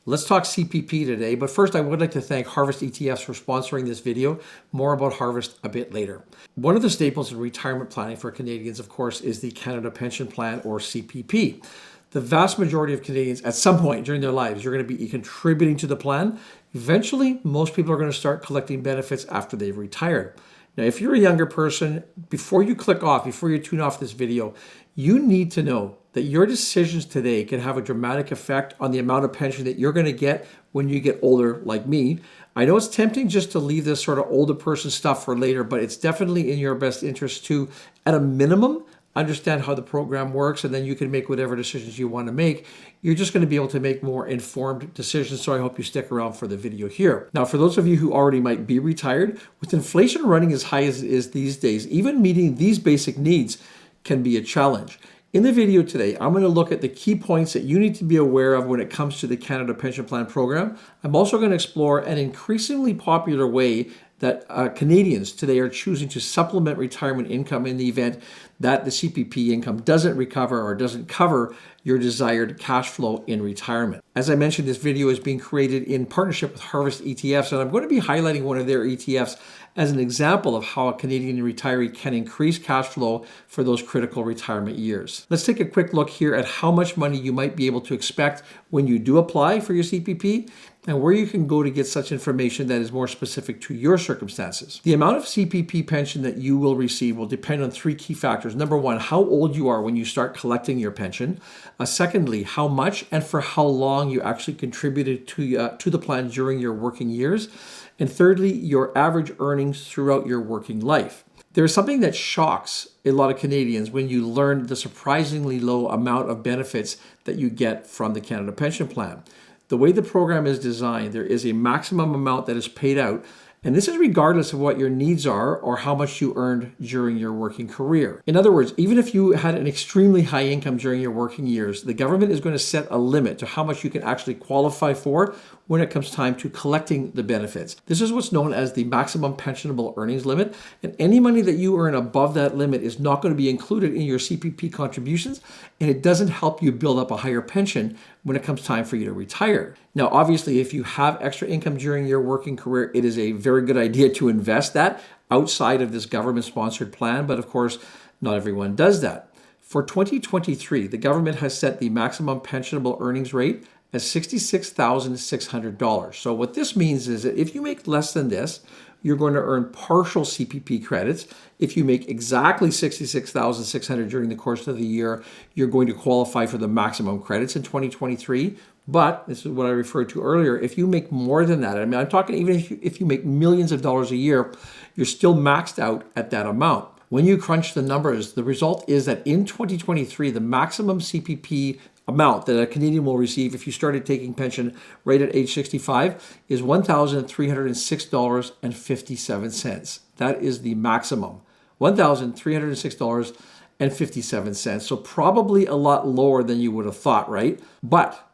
Let's talk CPP today, but first I would like to thank Harvest ETFs for sponsoring this video. More about Harvest a bit later. One of the staples in retirement planning for Canadians, of course, is the Canada Pension Plan, or CPP. The vast majority of Canadians, at some point during their lives, you're going to be contributing to the plan. Eventually, most people are going to start collecting benefits after they've retired. Now, if you're a younger person, before you tune off this video, you need to know that your decisions today can have a dramatic effect on the amount of pension that you're going to get when you get older, like me. I know it's tempting just to leave this sort of older person stuff for later, but it's definitely in your best interest to, at a minimum, understand how the program works, and then you can make whatever decisions you want to make. You're just going to be able to make more informed decisions, so I hope you stick around for the video here. Now, for those of you who already might be retired, with inflation running as high as it is these days, even meeting these basic needs can be a challenge. In the video today, I'm going to look at the key points that you need to be aware of when it comes to the Canada Pension Plan program. I'm also going to explore an increasingly popular way that Canadians today are choosing to supplement retirement income in the event that the CPP income doesn't recover or doesn't cover your desired cash flow in retirement. As I mentioned, this video is being created in partnership with Harvest ETFs, and I'm going to be highlighting one of their ETFs as an example of how a Canadian retiree can increase cash flow for those critical retirement years. Let's take a quick look here at how much money you might be able to expect when you do apply for your CPP, and where you can go to get such information that is more specific to your circumstances. The amount of CPP pension that you will receive will depend on three key factors. Number one, how old you are when you start collecting your pension. Secondly, how much and for how long you actually contributed to the plan during your working years. And thirdly, your average earnings throughout your working life. There's something that shocks a lot of Canadians when you learn the surprisingly low amount of benefits that you get from the Canada Pension Plan. The way the program is designed, there is a maximum amount that is paid out, and this is regardless of what your needs are or how much you earned during your working career. In other words, even if you had an extremely high income during your working years, the government is going to set a limit to how much you can actually qualify for when it comes time to collecting the benefits. This is what's known as the maximum pensionable earnings limit, and any money that you earn above that limit is not going to be included in your CPP contributions, and it doesn't help you build up a higher pension when it comes time for you to retire. Now, obviously, if you have extra income during your working career, it is a very good idea to invest that outside of this government-sponsored plan, but of course, not everyone does that. For 2023, the government has set the maximum pensionable earnings rate as $66,600. So what this means is that if you make less than this, you're going to earn partial CPP credits. If you make exactly $66,600 during the course of the year, you're going to qualify for the maximum credits in 2023. But this is what I referred to earlier. If you make more than that, I mean, I'm talking even if you make millions of dollars a year, you're still maxed out at that amount. When you crunch the numbers, the result is that in 2023, the maximum CPP amount that a Canadian will receive if you started taking pension right at age 65 is $1,306.57. That is the maximum, $1,306.57. So probably a lot lower than you would have thought, right? But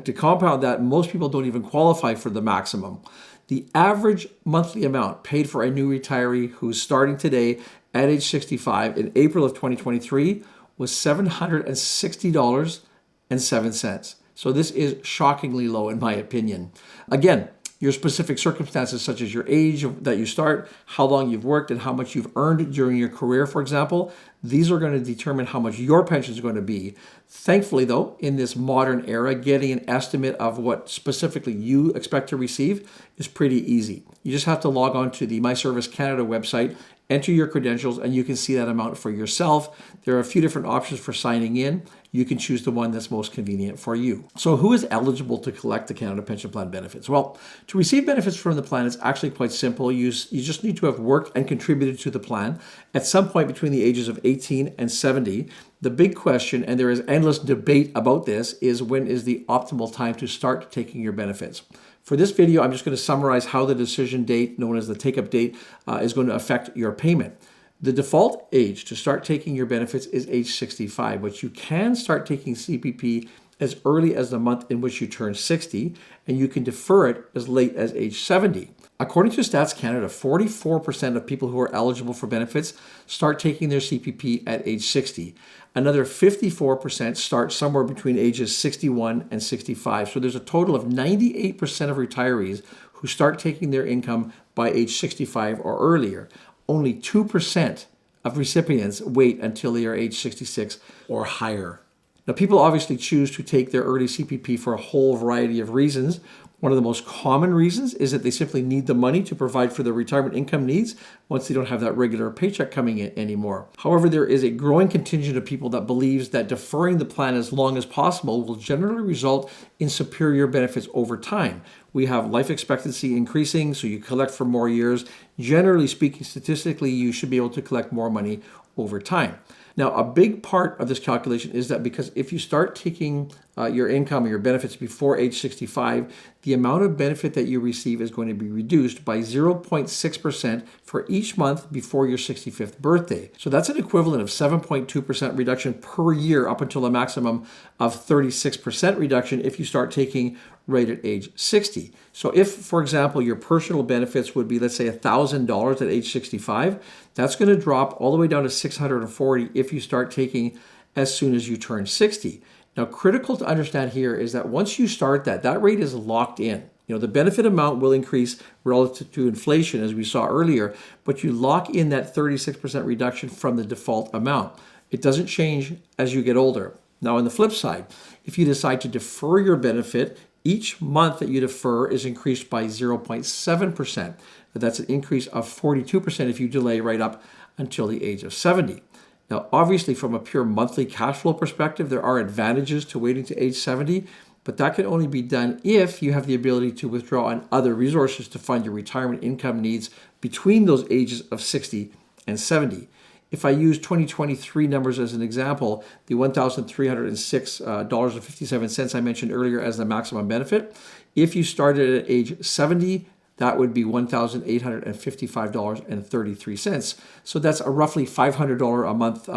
to compound that, most people don't even qualify for the maximum. The average monthly amount paid for a new retiree who's starting today at age 65 in April of 2023 was $760.07. So this is shockingly low in my opinion. Again, your specific circumstances such as your age that you start, how long you've worked, and how much you've earned during your career, for example, these are going to determine how much your pension is going to be. Thankfully, though, in this modern era, getting an estimate of what specifically you expect to receive is pretty easy. You just have to log on to the My Service Canada website, enter your credentials, and you can see that amount for yourself. There are a few different options for signing in. You can choose the one that's most convenient for you. So who is eligible to collect the Canada Pension Plan benefits? Well, to receive benefits from the plan, it's actually quite simple. You just need to have worked and contributed to the plan at some point between the ages of 18 and 70. The big question, and there is endless debate about this, is when is the optimal time to start taking your benefits? For this video, I'm just going to summarize how the decision date, known as the take-up date, is going to affect your payment. The default age to start taking your benefits is age 65, but you can start taking CPP as early as the month in which you turn 60, and you can defer it as late as age 70. According to Stats Canada, 44% of people who are eligible for benefits start taking their CPP at age 60. Another 54% start somewhere between ages 61 and 65. So there's a total of 98% of retirees who start taking their income by age 65 or earlier. Only 2% of recipients wait until they are age 66 or higher. Now, people obviously choose to take their early CPP for a whole variety of reasons. One of the most common reasons is that they simply need the money to provide for their retirement income needs once they don't have that regular paycheck coming in anymore. However, there is a growing contingent of people that believes that deferring the plan as long as possible will generally result in superior benefits over time. We have life expectancy increasing, so you collect for more years. Generally speaking, statistically, you should be able to collect more money over time. Now, a big part of this calculation is that because if you start taking your income or your benefits before age 65, the amount of benefit that you receive is going to be reduced by 0.6% for each month before your 65th birthday. So that's an equivalent of 7.2% reduction per year up until a maximum of 36% reduction if you start taking right at age 60. So if, for example, your personal benefits would be, let's say, $1,000 at age 65, that's going to drop all the way down to $640 if you start taking as soon as you turn 60. Now, critical to understand here is that once you start that rate is locked in. The benefit amount will increase relative to inflation, as we saw earlier, but you lock in that 36% reduction from the default amount. It doesn't change as you get older. Now, on the flip side, if you decide to defer your benefit, each month that you defer is increased by 0.7%. That's an increase of 42% if you delay right up until the age of 70. Now, obviously, from a pure monthly cash flow perspective, there are advantages to waiting to age 70, but that can only be done if you have the ability to withdraw on other resources to fund your retirement income needs between those ages of 60 and 70. If I use 2023 numbers as an example, the $1,306.57 I mentioned earlier as the maximum benefit, if you started at age 70, that would be $1,855.33. So that's a roughly $500 a month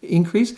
increase,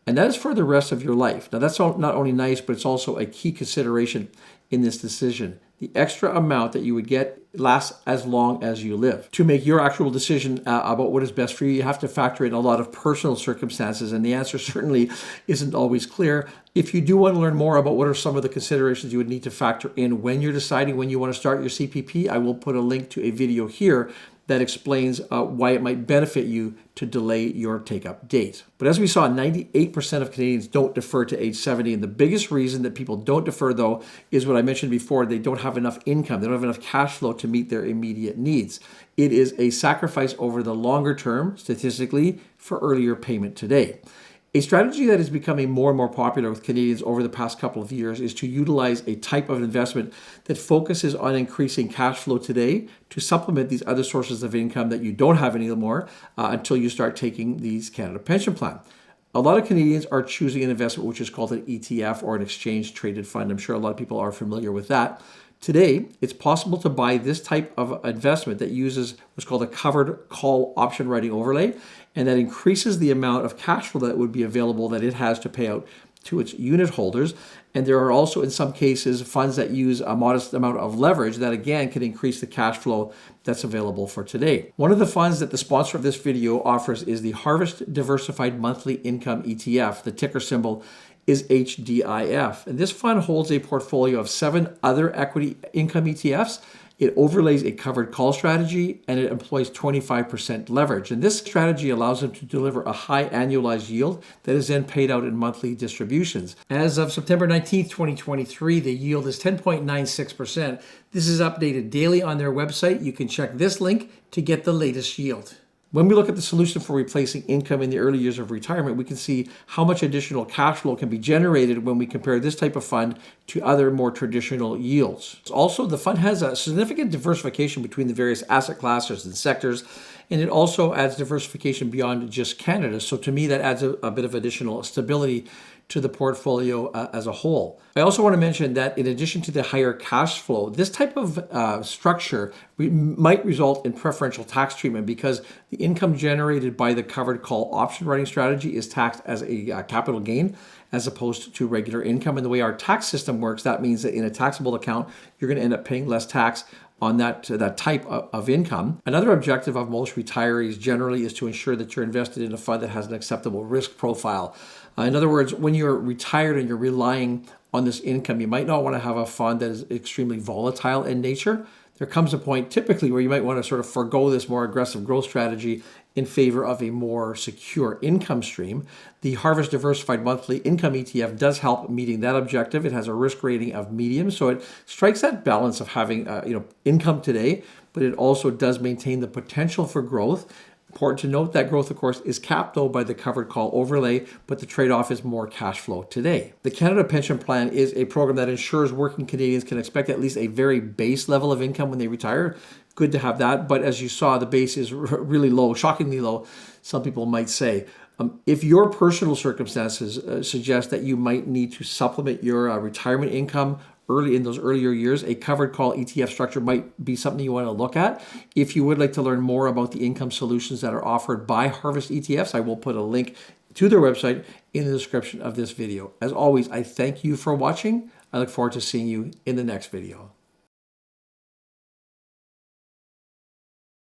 and that is for the rest of your life. Now, that's not only nice, but it's also a key consideration in this decision. The extra amount that you would get lasts as long as you live. To make your actual decision about what is best for you, you have to factor in a lot of personal circumstances, and the answer certainly isn't always clear. If you do want to learn more about what are some of the considerations you would need to factor in when you're deciding when you want to start your CPP, I will put a link to a video here that explains why it might benefit you to delay your take-up date. But as we saw, 98% of Canadians don't defer to age 70. And the biggest reason that people don't defer, though, is what I mentioned before. They don't have enough income. They don't have enough cash flow to meet their immediate needs. It is a sacrifice over the longer term, statistically, for earlier payment today. A strategy that is becoming more and more popular with Canadians over the past couple of years is to utilize a type of investment that focuses on increasing cash flow today to supplement these other sources of income that you don't have anymore until you start taking these Canada Pension Plan. A lot of Canadians are choosing an investment which is called an ETF or an exchange traded fund. I'm sure a lot of people are familiar with that. Today, it's possible to buy this type of investment that uses what's called a covered call option writing overlay, and that increases the amount of cash flow that would be available that it has to pay out to its unit holders. And there are also, in some cases, funds that use a modest amount of leverage that, again, can increase the cash flow that's available for today. One of the funds that the sponsor of this video offers is the Harvest Diversified Monthly Income ETF. The ticker symbol is HDIF. And this fund holds a portfolio of 7 other equity income ETFs. It overlays a covered call strategy, and it employs 25% leverage. And this strategy allows them to deliver a high annualized yield that is then paid out in monthly distributions. As of September 19th, 2023, the yield is 10.96%. This is updated daily on their website. You can check this link to get the latest yield. When we look at the solution for replacing income in the early years of retirement, we can see how much additional cash flow can be generated when we compare this type of fund to other more traditional yields. Also, the fund has a significant diversification between the various asset classes and sectors, and it also adds diversification beyond just Canada. So to me, that adds a bit of additional stability to the portfolio as a whole. I also want to mention that in addition to the higher cash flow, this type of structure might result in preferential tax treatment because the income generated by the covered call option writing strategy is taxed as a capital gain as opposed to regular income. And the way our tax system works, that means that in a taxable account, you're going to end up paying less tax on that type of income. Another objective of most retirees generally is to ensure that you're invested in a fund that has an acceptable risk profile. In other words, when you're retired and you're relying on this income, you might not want to have a fund that is extremely volatile in nature. There comes a point typically where you might want to sort of forego this more aggressive growth strategy in favor of a more secure income stream. The Harvest Diversified Monthly Income ETF does help meeting that objective. It has a risk rating of medium, so it strikes that balance of having income today, but it also does maintain the potential for growth. Important to note that growth, of course, is capped though by the covered call overlay, but the trade-off is more cash flow today. The Canada Pension Plan is a program that ensures working Canadians can expect at least a very base level of income when they retire. Good to have that, but as you saw, the base is really low, shockingly low, some people might say. If your personal circumstances suggest that you might need to supplement your retirement income early in those earlier years, a covered call ETF structure might be something you want to look at. If you would like to learn more about the income solutions that are offered by Harvest ETFs, I will put a link to their website in the description of this video. As always, I thank you for watching. I look forward to seeing you in the next video.